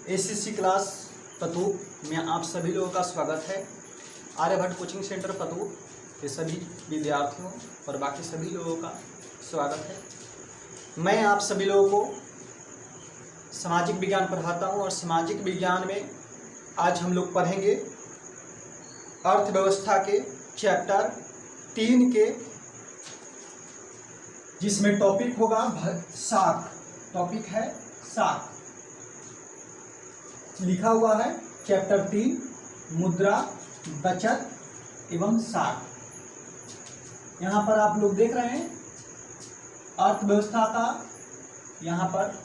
SSC class पतूर में आप सभी लोगों का स्वागत है। आर्यभट्ट कोचिंग सेंटर पतूर के सभी विद्यार्थियों और बाकी सभी लोगों का स्वागत है। मैं आप सभी लोगों को सामाजिक विज्ञान पढ़ाता हूं और सामाजिक विज्ञान में आज हम लोग पढ़ेंगे अर्थव्यवस्था के चैप्टर 3 के, जिसमें टॉपिक होगा साख। टॉपिक है साख, लिखा हुआ है चैप्टर 3 मुद्रा, बचत एवं साख। यहाँ पर आप लोग देख रहे हैं अर्थव्यवस्था का, यहाँ पर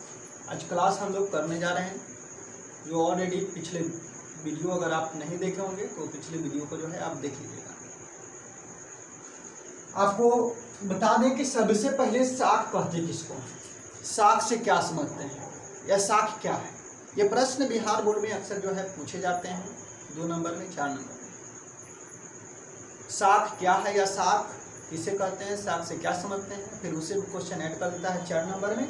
आज क्लास हम लोग करने जा रहे हैं। जो ऑलरेडी पिछले वीडियो अगर आप नहीं देखे होंगे तो पिछले वीडियो को जो है आप देख लीजिएगा। आपको बता दें कि सबसे पहले साख कहते किसको, साख से क्या समझते हैं या साख क्या है। ये प्रश्न बिहार बोर्ड में अक्सर जो है पूछे जाते हैं, 2 नंबर में 4 नंबर में। साख क्या है या साख किसे कहते हैं, साख से क्या समझते हैं, फिर उसे क्वेश्चन ऐड कर देता है 4 नंबर में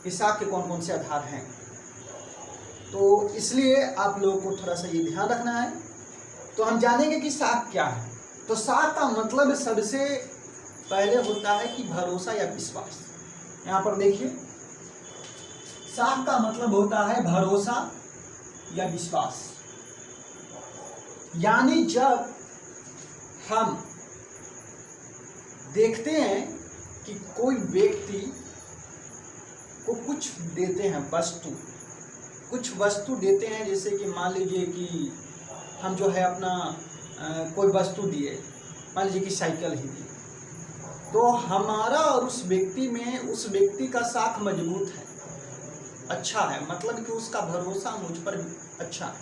कि साख के कौन कौन से आधार हैं। तो इसलिए आप लोगों को थोड़ा सा ये ध्यान रखना है। तो हम जानेंगे कि साख क्या है। तो साख का मतलब सबसे पहले होता है कि भरोसा या विश्वास। यहाँ पर देखिए, साख का मतलब होता है भरोसा या विश्वास। यानी जब हम देखते हैं कि कोई व्यक्ति को कुछ देते हैं, कुछ वस्तु देते हैं, जैसे कि मान लीजिए कि हम जो है अपना कोई वस्तु दिए, मान लीजिए कि साइकिल ही दिए, तो हमारा और उस व्यक्ति में, उस व्यक्ति का साख मजबूत है, अच्छा है। मतलब कि उसका भरोसा मुझ पर अच्छा है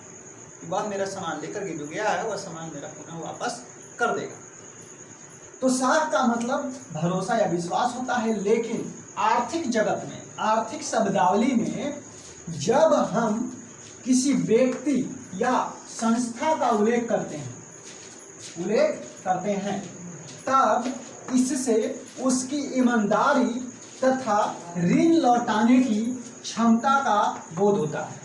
कि वह मेरा सामान लेकर के जो गया है वह सामान मेरा पुनः वापस कर देगा। तो साख का मतलब भरोसा या विश्वास होता है। लेकिन आर्थिक जगत में, आर्थिक शब्दावली में जब हम किसी व्यक्ति या संस्था का उल्लेख करते हैं तब इससे उसकी ईमानदारी तथा ऋण लौटाने की क्षमता का बोध होता है।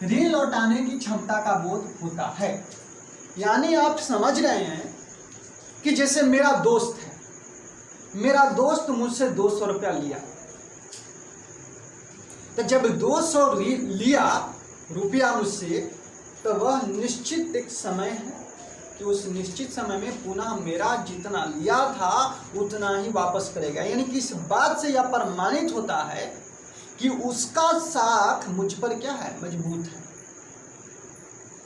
ऋण लौटाने की क्षमता का बोध होता है। यानी आप समझ रहे हैं कि जैसे मेरा दोस्त है, मेरा दोस्त मुझसे 200 रुपया लिया, तो जब 200 लिया रुपया मुझसे, तो वह निश्चित एक समय है कि उस निश्चित समय में पुनः मेरा जितना लिया था उतना ही वापस करेगा। यानी कि इस बात से यह प्रमाणित होता है कि उसका साख मुझ पर क्या है, मजबूत है,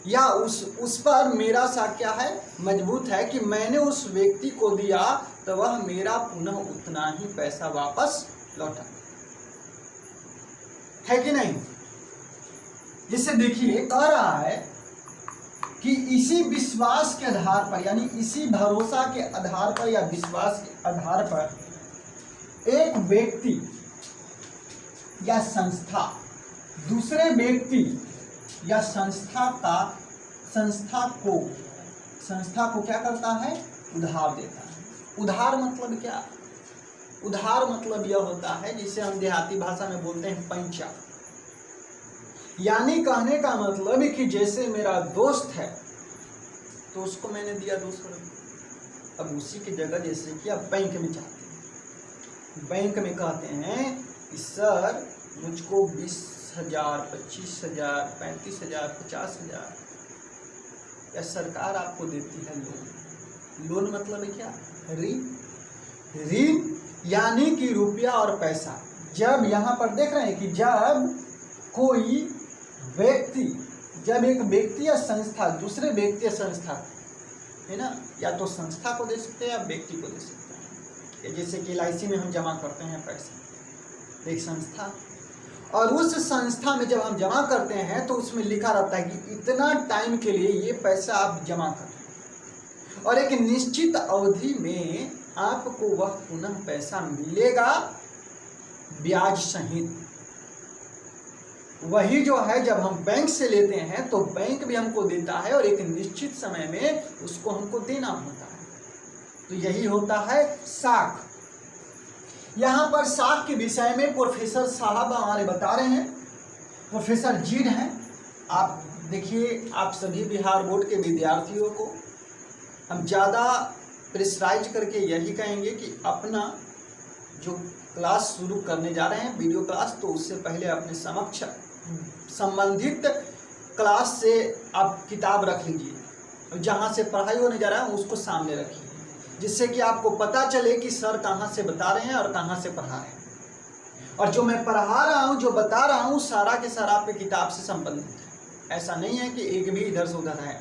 या उस पर मेरा साख क्या है, मजबूत है कि मैंने उस व्यक्ति को दिया तो वह मेरा पुनः उतना ही पैसा वापस लौटा है कि नहीं। जिससे देखिए कह रहा है कि इसी विश्वास के आधार पर, यानी इसी भरोसा के आधार पर या विश्वास के आधार पर एक व्यक्ति या संस्था दूसरे व्यक्ति या संस्था को क्या करता है, उधार देता है। उधार मतलब क्या, उधार मतलब यह होता है जिसे हम देहाती भाषा में बोलते हैं पैंचा। यानी कहने का मतलब है कि जैसे मेरा दोस्त है तो उसको मैंने दिया 200 रुपये, अब उसी की जगह जैसे कि आप बैंक में जाते हैं, बैंक में कहते हैं कि सर मुझको 20,000, 25,000, 35,000, 50,000, या सरकार आपको देती है लोन। लोन मतलब है क्या, ऋण, यानी कि रुपया और पैसा। जब यहाँ पर देख रहे हैं कि जब कोई व्यक्ति, जब एक व्यक्ति या संस्था दूसरे व्यक्ति या संस्था है ना, या तो संस्था को दे सकते हैं या व्यक्ति को दे सकते हैं। जैसे कि LIC में हम जमा करते हैं पैसा, एक संस्था, और उस संस्था में जब हम जमा करते हैं तो उसमें लिखा रहता है कि इतना टाइम के लिए ये पैसा आप जमा करें और एक निश्चित अवधि में आपको वह पुनः पैसा मिलेगा ब्याज सहित। वही जो है जब हम बैंक से लेते हैं तो बैंक भी हमको देता है और एक निश्चित समय में उसको हमको देना होता है। तो यही होता है साख। यहाँ पर साख के विषय में प्रोफेसर साहब हमारे बता रहे हैं प्रोफेसर जीड हैं। आप देखिए, आप सभी बिहार बोर्ड के विद्यार्थियों को हम ज़्यादा प्रेशराइज करके यही कहेंगे कि अपना जो क्लास शुरू करने जा रहे हैं वीडियो क्लास, तो उससे पहले अपने समक्ष संबंधित क्लास से आप किताब रख लीजिए, जहाँ से पढ़ाई होने जा रहा है उसको सामने रखिए, जिससे कि आपको पता चले कि सर कहाँ से बता रहे हैं और कहाँ से पढ़ा रहे हैं। और जो मैं पढ़ा रहा हूँ, जो बता रहा हूँ, सारा के सारा आपके किताब से संबंधित है। ऐसा नहीं है कि एक भी इधर से उधर है।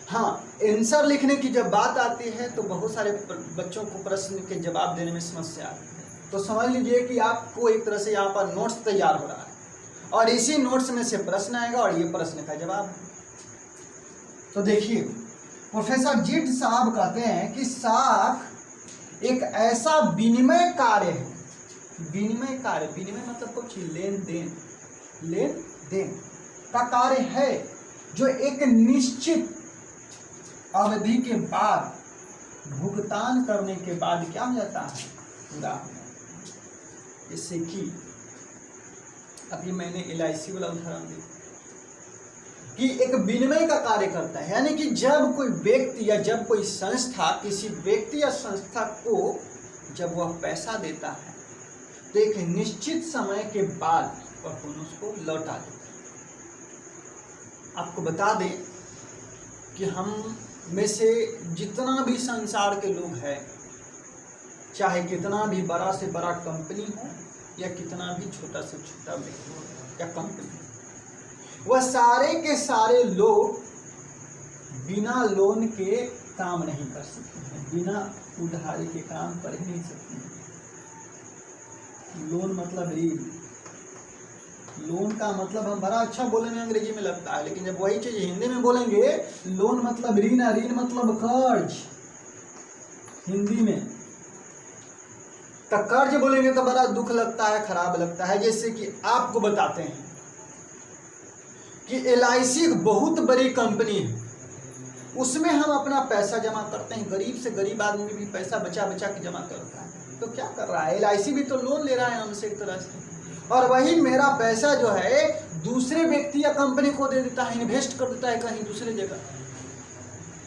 हाँ, आंसर लिखने की जब बात आती है तो बहुत सारे बच्चों को प्रश्न के जवाब देने में समस्या आती है। तो समझ लीजिए कि आपको एक तरह से यहाँ पर नोट्स तैयार हो रहा है और इसी नोट्स में से प्रश्न आएगा और ये प्रश्न का जवाब है। तो देखिए, प्रोफेसर जीड साहब कहते हैं कि साख एक ऐसा विनिमय कार्य है। विनिमय कार्य, विनिमय मतलब कुछ लेन देन का कार्य है जो एक निश्चित अवधि के बाद भुगतान करने के बाद क्या हो जाता है, पूरा हो जाता है। जैसे कि अभी मैंने LIC वाला उदाहरण दिया कि एक विनिमय का कार्य करता है, यानी कि जब कोई व्यक्ति या जब कोई संस्था किसी व्यक्ति या संस्था को जब वह पैसा देता है तो एक निश्चित समय के बाद वह उसको लौटा देता है। आपको बता दें कि हम में से जितना भी संसार के लोग हैं, चाहे कितना भी बड़ा से बड़ा कंपनी हो या कितना भी छोटा से छोटा व्यक्ति हो या कंपनी, वह सारे के सारे लोग बिना लोन के काम नहीं कर सकते हैं, बिना उधारी के काम कर ही नहीं सकते हैं। लोन मतलब ऋण, लोन का मतलब हम बड़ा अच्छा बोलने में अंग्रेजी में लगता है, लेकिन जब वही चीज हिंदी में बोलेंगे, लोन मतलब ऋण, ऋण मतलब कर्ज हिंदी में, तो कर्ज बोलेंगे तो बड़ा दुख लगता है, खराब लगता है। जैसे कि आपको बताते हैं कि LIC एक बहुत बड़ी कंपनी है, उसमें हम अपना पैसा जमा करते हैं। गरीब से गरीब आदमी भी पैसा बचा बचा के जमा करता है, तो क्या कर रहा है, LIC भी तो लोन ले रहा है हमसे एक तरह से, और वही मेरा पैसा जो है दूसरे व्यक्ति या कंपनी को दे देता है, इन्वेस्ट कर देता है कहीं दूसरे जगह।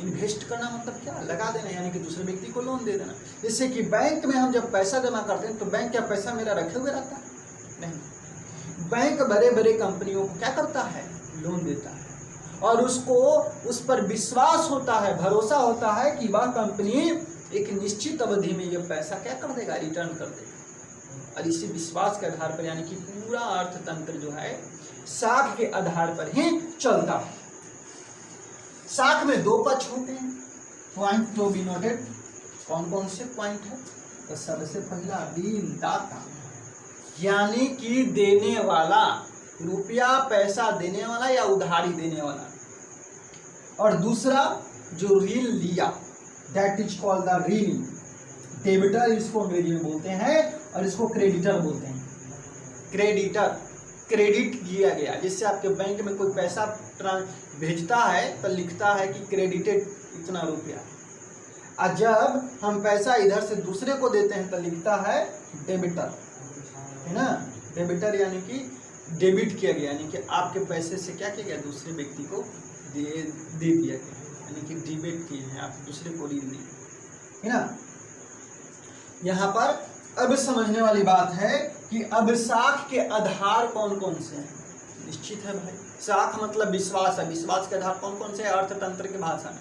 इन्वेस्ट करना मतलब क्या, लगा देना, यानी कि दूसरे व्यक्ति को लोन दे देना। जैसे कि बैंक में हम जब पैसा जमा करते हैं तो बैंक क्या पैसा मेरा रखे हुए रहता है? नहीं, बैंक बड़े बड़े कंपनियों को क्या करता है, लोन देता है, और उसको उस पर विश्वास होता है, भरोसा होता है कि वह कंपनी एक निश्चित अवधि में यह पैसा क्या कर देगा, रिटर्न कर देगा। और इसी विश्वास के आधार पर, यानी कि पूरा अर्थतंत्र जो है साख के आधार पर ही चलता है। साख में दो पक्ष होते हैं, पॉइंट टू बी नोटेड। कौन कौन से पॉइंट है? तो सबसे पहला ऋणदाता, यानी कि देने वाला, रुपया पैसा देने वाला या उधारी देने वाला, और दूसरा जो ऋण लिया, दैट इज कॉल्ड द ऋणी। डेबिटर इसको अंग्रेजी में बोलते हैं और इसको क्रेडिटर बोलते हैं। क्रेडिटर, क्रेडिट किया गया, जिससे आपके बैंक में कोई पैसा भेजता है तो लिखता है कि क्रेडिटेड इतना रुपया, और जब हम पैसा इधर से दूसरे को देते हैं तो लिखता है डेबिटर, है ना। डेबिटर यानी कि डेबिट किया गया, यानी कि आपके पैसे से क्या किया गया, दूसरे व्यक्ति को दे दिया गया, यानी कि डिबेट किए हैं आप, दूसरे को ऋण दिए, है ना। यहाँ पर अब समझने वाली बात है कि अब साख के आधार कौन कौन से हैं। निश्चित है भाई, साख मतलब विश्वास है, विश्वास के आधार कौन कौन से हैं अर्थतंत्र की भाषा में।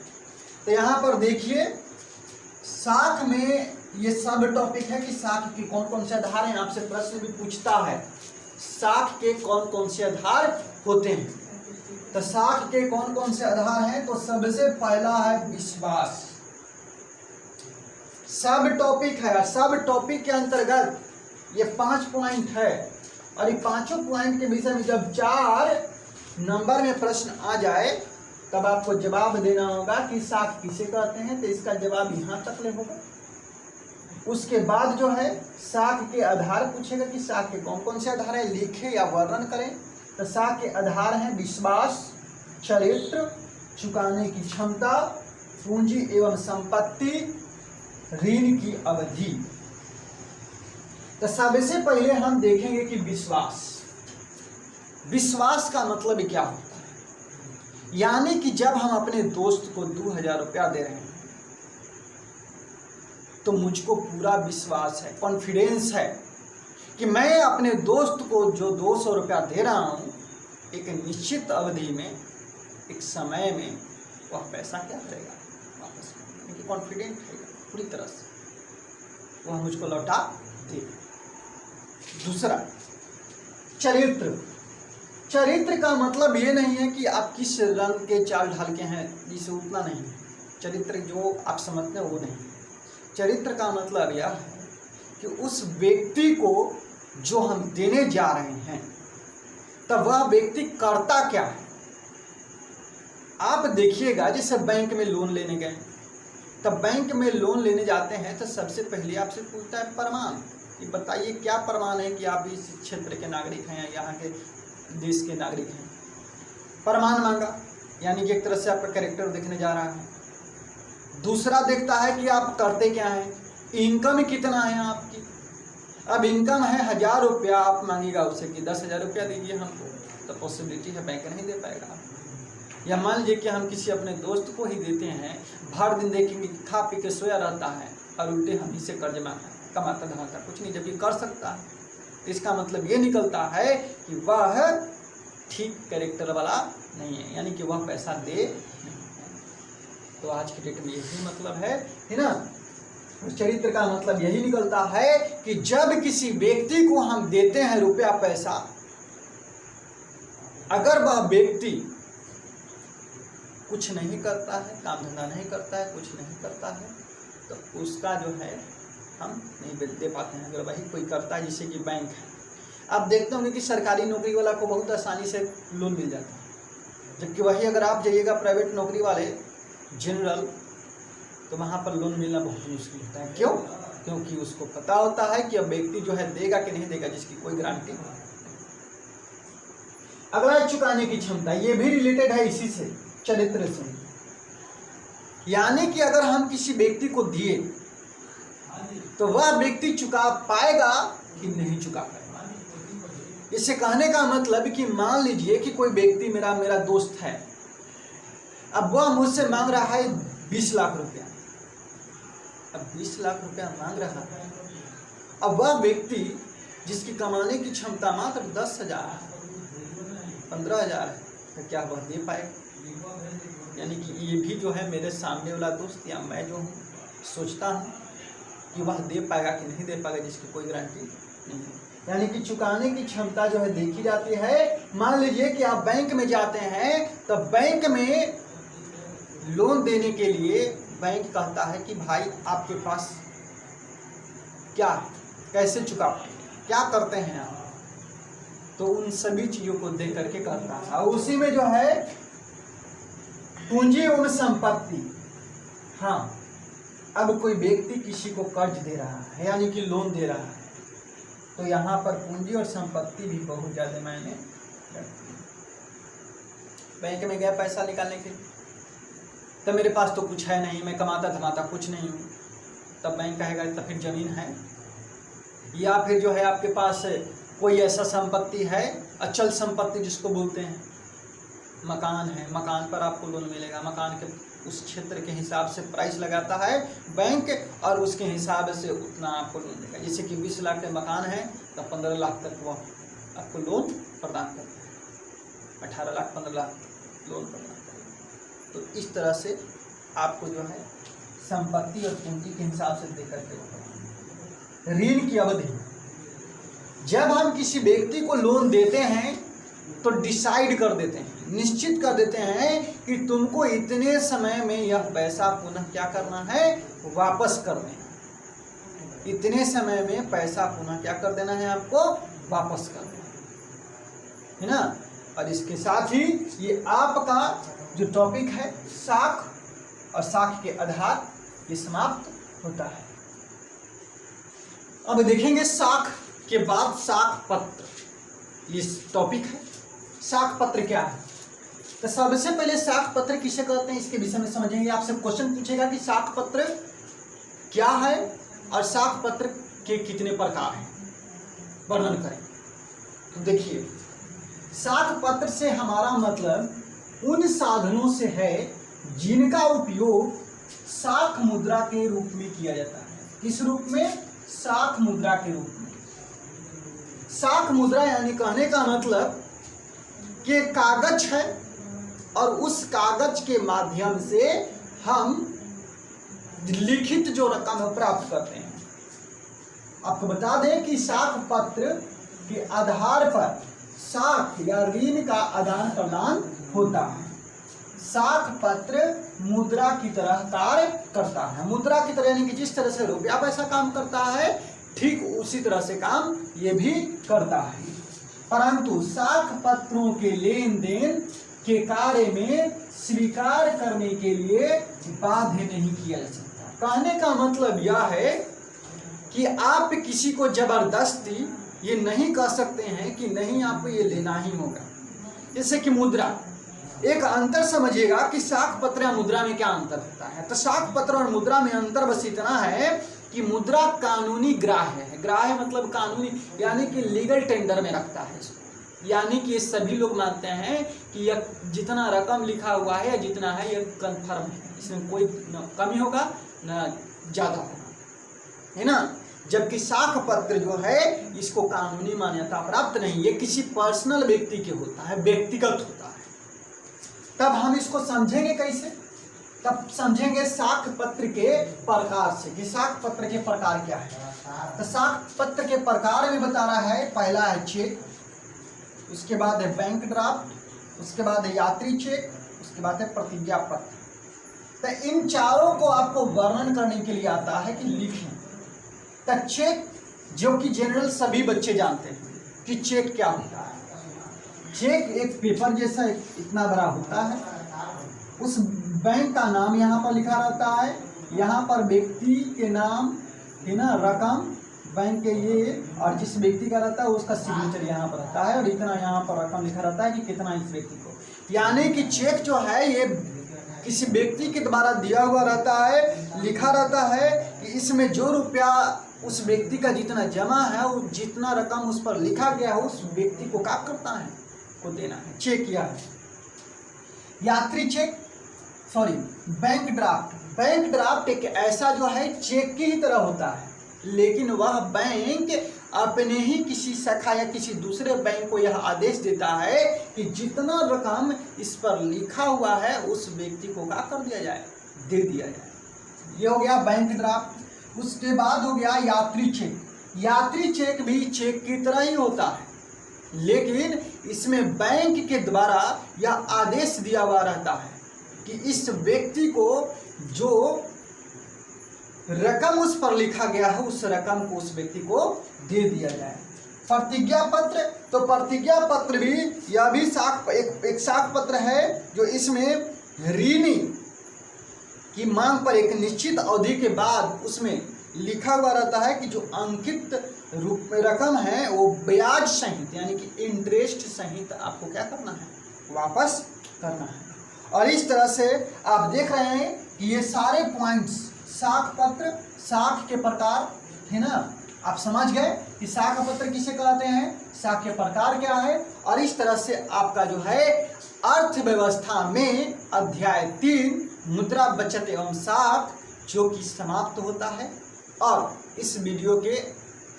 तो यहाँ पर देखिए, साख में ये सब टॉपिक है कि साख के कौन कौन से आधार हैं। आपसे प्रश्न भी पूछता है साख के कौन कौन से आधार होते हैं। तो साख के कौन कौन से आधार हैं, तो सबसे पहला है विश्वास। सब टॉपिक है, सब टॉपिक के अंतर्गत ये 5 पॉइंट है, और ये पांचों पॉइंट के विषय में जब 4 नंबर में प्रश्न आ जाए तब आपको जवाब देना होगा कि साख किसे कहते हैं, तो इसका जवाब यहाँ तक ले होगा। उसके बाद जो है साख के आधार पूछेगा कि साख के कौन कौन से आधार है, लिखे या वर्णन करें। तो साख के आधार हैं विश्वास, चरित्र, चुकाने की क्षमता, पूंजी एवं संपत्ति, ऋण की अवधि। तो सबसे पहले हम देखेंगे कि विश्वास। विश्वास का मतलब क्या होता है? यानी कि जब हम अपने दोस्त को 2000 रुपया दे रहे हैं तो मुझको पूरा विश्वास है, कॉन्फिडेंस है कि मैं अपने दोस्त को जो 200 रुपया दे रहा हूँ एक निश्चित अवधि में, एक समय में वह पैसा क्या करेगा, वापस करेगा, क्योंकि कॉन्फिडेंट है पूरी तरह से, वह मुझको लौटा देगा। दूसरा, चरित्र। चरित्र का मतलब ये नहीं है कि आप किस रंग के चाल ढाल के हैं, जिसे उतना नहीं है। चरित्र जो आप समझते हैं वो नहीं। चरित्र का मतलब यह है कि उस व्यक्ति को जो हम देने जा रहे हैं तब वह व्यक्ति करता क्या है। आप देखिएगा, जैसे बैंक में लोन लेने गए, तब बैंक में लोन लेने जाते हैं तो सबसे पहले आपसे पूछता है प्रमाण, कि बताइए क्या प्रमाण है कि आप इस क्षेत्र के नागरिक हैं, यहाँ के देश के नागरिक हैं। प्रमाण मांगा, यानी कि एक तरह से आपका कैरेक्टर देखने जा रहा है। दूसरा देखता है कि आप करते क्या हैं, इनकम कितना है आपकी। अब इनकम है 1000 रुपया, आप मांगेगा उससे कि 10,000 रुपया दीजिए हमको, तो पॉसिबिलिटी है बैंक नहीं दे पाएगा। या मान लीजिए कि हम किसी अपने दोस्त को ही देते हैं, भर दिन देखेंगे खा पी के सोया रहता है और उल्टे हम ही से कर्ज कमाता धमाता कुछ नहीं, जबकि कर सकता है। तो इसका मतलब ये निकलता है कि वह ठीक कैरेक्टर वाला नहीं है, यानी कि वह पैसा दे नहीं। तो आज की डेट में यही मतलब है ना। चरित्र का मतलब यही निकलता है कि जब किसी व्यक्ति को हम देते हैं रुपया पैसा, अगर वह व्यक्ति कुछ नहीं करता है, काम धंधा नहीं करता है, कुछ नहीं करता है, तो उसका जो है हम नहीं दे पाते हैं। अगर वही कोई करता है, जैसे कि बैंक है, आप देखते होंगे कि सरकारी नौकरी वाला को बहुत आसानी से लोन मिल जाता है, जबकि वही अगर आप जाइएगा प्राइवेट नौकरी वाले जनरल, तो वहाँ पर लोन मिलना बहुत मुश्किल होता है। क्यों? क्योंकि उसको पता होता है कि अब व्यक्ति जो है देगा कि नहीं देगा, जिसकी कोई गारंटी नहीं। अगला है चुकाने की क्षमता, ये भी रिलेटेड है इसी से, चरित्र से। यानी कि अगर हम किसी व्यक्ति को दिए तो वह व्यक्ति चुका पाएगा कि नहीं चुका पाएगा। इसे कहने का मतलब कि मान लीजिए कि कोई व्यक्ति मेरा दोस्त है, अब वह मुझसे मांग रहा है 20 लाख रुपया। अब 20 लाख रुपया मांग रहा है, अब वह व्यक्ति जिसकी कमाने की क्षमता मात्र 10,000 15,000 है, तो क्या वह दे पाएगा? यानी कि ये भी जो है मेरे सामने वाला दोस्त या मैं जो हूँ सोचता हूँ कि वह दे पाएगा कि नहीं दे पाएगा, जिसकी कोई गारंटी नहीं है। यानी कि चुकाने की क्षमता जो है देखी जाती है। मान लीजिए कि आप बैंक में जाते हैं, तो बैंक में लोन देने के लिए बैंक कहता है कि भाई आपके पास क्या है, कैसे चुका पाएंगे, क्या करते हैं आप, तो उन सभी चीज़ों को देख करके करता है। और उसी में जो है पूंजी एवं संपत्ति। हाँ, अब कोई व्यक्ति किसी को कर्ज दे रहा है, यानी कि लोन दे रहा है, तो यहाँ पर पूंजी और संपत्ति भी बहुत ज़्यादा मायने रखती है। बैंक में गया पैसा निकालने के लिए, तो मेरे पास तो कुछ है नहीं, मैं कमाता धमाता कुछ नहीं हूँ, तब बैंक कहेगा तो फिर ज़मीन है, या फिर जो है आपके पास कोई ऐसा संपत्ति है, अचल संपत्ति जिसको बोलते हैं, मकान है, मकान पर आपको लोन मिलेगा। मकान के उस क्षेत्र के हिसाब से प्राइस लगाता है बैंक, और उसके हिसाब से उतना आपको लोन देगा। जैसे कि 20 लाख के मकान है तो 15 लाख तक वह आपको लोन प्रदान करता है, 18 लाख 15 लाख लोन प्रदान करता है। तो इस तरह से आपको जो है संपत्ति और पूंजी के हिसाब से दे करके। ऋण की अवधि, जब हम किसी व्यक्ति को लोन देते हैं तो डिसाइड कर देते हैं, निश्चित कर देते हैं कि तुमको इतने समय में यह पैसा पुनः क्या करना है, वापस कर देना। इतने समय में पैसा पुनः क्या कर देना है, आपको वापस कर देना है ना। और इसके साथ ही ये आपका जो टॉपिक है साख और साख के आधार, ये समाप्त होता है। अब देखेंगे साख के बाद साख पत्र, ये टॉपिक है। साख पत्र क्या है? तो सबसे पहले साख पत्र किसे कहते हैं, इसके विषय में समझेंगे। आपसे क्वेश्चन पूछेगा कि साख पत्र क्या है और साख पत्र के कितने प्रकार हैं, वर्णन करें। तो देखिए, साख पत्र से हमारा मतलब उन साधनों से है जिनका उपयोग साख मुद्रा के रूप में किया जाता है। किस रूप में? साख मुद्रा के रूप में। साख मुद्रा यानी कहने का मतलब कि कागज है और उस कागज के माध्यम से हम लिखित जो रकम प्राप्त करते हैं। आपको बता दें कि साख पत्र के आधार पर साख या ऋण का आदान प्रदान होता है। साख पत्र मुद्रा की तरह कार्य करता है। मुद्रा की तरह यानी कि जिस तरह से रुपया पैसा काम करता है, ठीक उसी तरह से काम ये भी करता है। परंतु साख पत्रों के लेन देन के कार्य में स्वीकार करने के लिए बाध्य नहीं किया जा सकता। कहने का मतलब यह है कि आप किसी को जबरदस्ती ये नहीं कह सकते हैं कि नहीं आपको ये लेना ही होगा। जैसे कि मुद्रा, एक अंतर समझिएगा कि साख पत्र या मुद्रा में क्या अंतर होता है। तो साख पत्र और मुद्रा में अंतर बस इतना है कि मुद्रा कानूनी ग्राह्य है। ग्राह्य मतलब कानूनी, यानी कि लीगल टेंडर में रखता है इसको। यानी कि सभी लोग मानते हैं कि यह जितना रकम लिखा हुआ है या जितना है यह कन्फर्म है, इसमें कोई न कमी होगा न ज़्यादा होगा, है ना। जबकि साख पत्र जो है इसको कानूनी मान्यता प्राप्त नहीं, ये किसी पर्सनल व्यक्ति के होता है, व्यक्तिगत होता है। तब हम इसको समझेंगे कैसे? तब समझेंगे साख पत्र के प्रकार से कि साख पत्र के प्रकार क्या है। तो साख पत्र के प्रकार में बता रहा है, पहला है चेक, उसके बाद है बैंक ड्राफ्ट, उसके बाद है यात्री चेक, उसके बाद है प्रतिज्ञा पत्र। तो इन चारों को आपको वर्णन करने के लिए आता है कि लिखें। तो चेक, जो कि जनरल सभी बच्चे जानते हैं कि चेक क्या होता है। चेक एक पेपर जैसा इतना बड़ा होता है, उस बैंक का नाम यहाँ पर लिखा रहता है, यहाँ पर व्यक्ति के नाम है ना, रकम बैंक के ये, और जिस व्यक्ति का रहता है उसका सिग्नेचर यहाँ पर रहता है, और इतना यहाँ पर रकम लिखा रहता है कि कितना इस व्यक्ति को। यानी कि चेक जो है ये किसी व्यक्ति के द्वारा दिया हुआ रहता है, लिखा रहता है कि इसमें जो रुपया उस व्यक्ति का जितना जमा है, वो जितना रकम उस पर लिखा गया है उस व्यक्ति को क्या करता है, को देना है। चेक यह है। यात्री cheque, sorry bank draft. Bank draft एक ऐसा जो है चेक की ही तरह होता है, लेकिन वह बैंक अपने ही किसी शाखा या किसी दूसरे बैंक को यह आदेश देता है कि जितना रकम इस पर लिखा हुआ है उस व्यक्ति को क्या कर दिया जाए, दे दिया जाए। ये हो गया बैंक ड्राफ्ट। उसके बाद हो गया यात्री चेक। यात्री चेक भी चेक की तरह ही होता है, लेकिन इसमें बैंक के द्वारा यह आदेश दिया हुआ रहता है कि इस व्यक्ति को जो रकम उस पर लिखा गया है उस रकम को उस व्यक्ति को दे दिया जाए। प्रतिज्ञा पत्र, तो प्रतिज्ञा पत्र भी यह भी एक साख पत्र है जो इसमें ऋणी की मांग पर एक निश्चित अवधि के बाद उसमें लिखा हुआ रहता है कि जो अंकित रकम है वो ब्याज सहित यानी कि इंटरेस्ट सहित आपको क्या करना है, वापस करना है। और इस तरह से आप देख रहे हैं कि ये सारे पॉइंट्स साख पत्र, साख के प्रकार है ना, आप समझ गए कि साख पत्र किसे कहते हैं, साख के प्रकार क्या है। और इस तरह से आपका जो है अर्थव्यवस्था में अध्याय 3 मुद्रा बचत एवं साख जो कि समाप्त होता है। और इस वीडियो के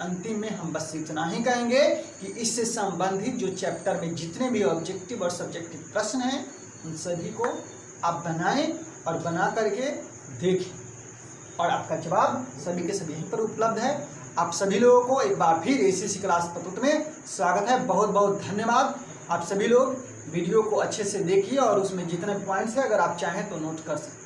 अंतिम में हम बस इतना ही कहेंगे कि इससे संबंधित जो चैप्टर में जितने भी ऑब्जेक्टिव और सब्जेक्टिव प्रश्न हैं उन सभी को आप बनाएं और बना करके देखें, और आपका जवाब सभी के सभी यहीं पर उपलब्ध है। आप सभी लोगों को एक बार फिर एसीसी क्लास प्रस्तुत में स्वागत है। बहुत बहुत धन्यवाद। आप सभी लोग वीडियो को अच्छे से देखिए और उसमें जितने पॉइंट्स हैं अगर आप चाहें तो नोट कर सकते हैं।